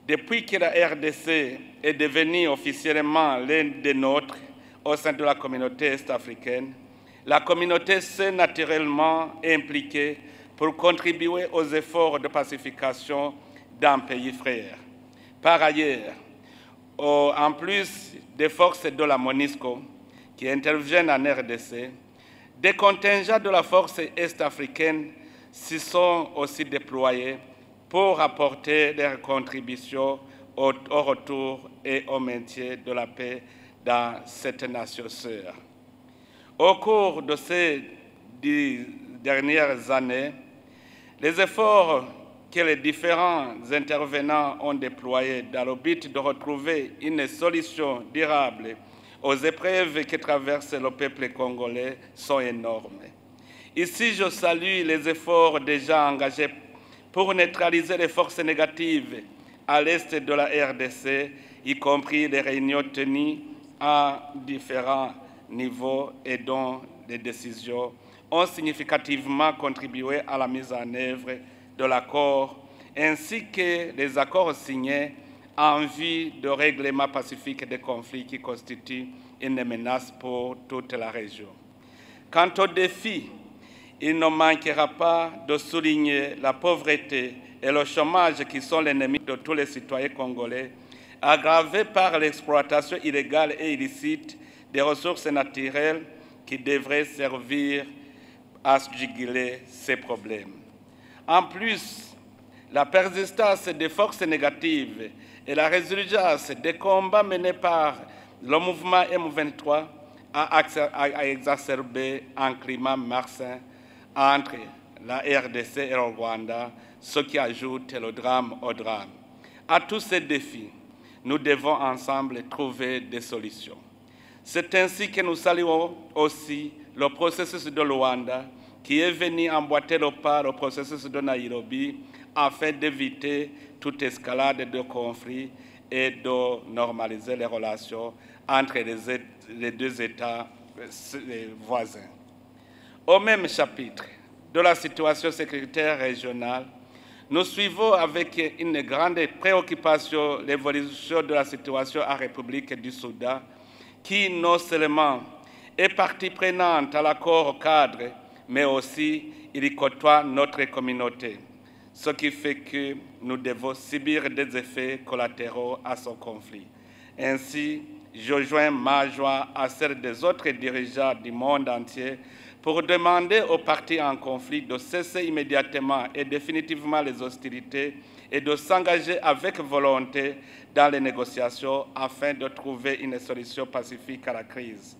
Depuis que la RDC est devenue officiellement l'un des nôtres au sein de la communauté est-africaine, la communauté s'est naturellement impliquée pour contribuer aux efforts de pacification d'un pays frère. Par ailleurs, en plus des forces de la MONUSCO qui interviennent en RDC, des contingents de la force est-africaine s'y sont aussi déployés pour apporter leur contribution au retour et au maintien de la paix dans cette nation sœur. Au cours de ces 10 dernières années, les efforts que les différents intervenants ont déployés dans le but de retrouver une solution durable aux épreuves que traverse le peuple congolais sont énormes. Ici, je salue les efforts déjà engagés pour neutraliser les forces négatives à l'est de la RDC, y compris les réunions tenues à différents niveaux et dont les décisions ont significativement contribué à la mise en œuvre de l'accord, ainsi que les accords signés en vue de règlement pacifique des conflits qui constituent une menace pour toute la région. Quant aux défis, il ne manquera pas de souligner la pauvreté et le chômage qui sont l'ennemi de tous les citoyens congolais, aggravés par l'exploitation illégale et illicite des ressources naturelles qui devraient servir à juguler ces problèmes. En plus, la persistance des forces négatives et la résurgence des combats menés par le mouvement M23 a exacerbé un climat malsain entre la RDC et le Rwanda, ce qui ajoute le drame au drame. À tous ces défis, nous devons ensemble trouver des solutions. C'est ainsi que nous saluons aussi le processus de Luanda qui est venu emboîter le pas au processus de Nairobi afin d'éviter toute escalade de conflits et de normaliser les relations entre les deux États voisins. Au même chapitre de la situation sécuritaire régionale, nous suivons avec une grande préoccupation l'évolution de la situation en République du Soudan, qui non seulement est partie prenante à l'accord cadre, mais aussi il y côtoie notre communauté, ce qui fait que nous devons subir des effets collatéraux à ce conflit. Ainsi, je joins ma joie à celle des autres dirigeants du monde entier pour demander aux partis en conflit de cesser immédiatement et définitivement les hostilités et de s'engager avec volonté dans les négociations afin de trouver une solution pacifique à la crise.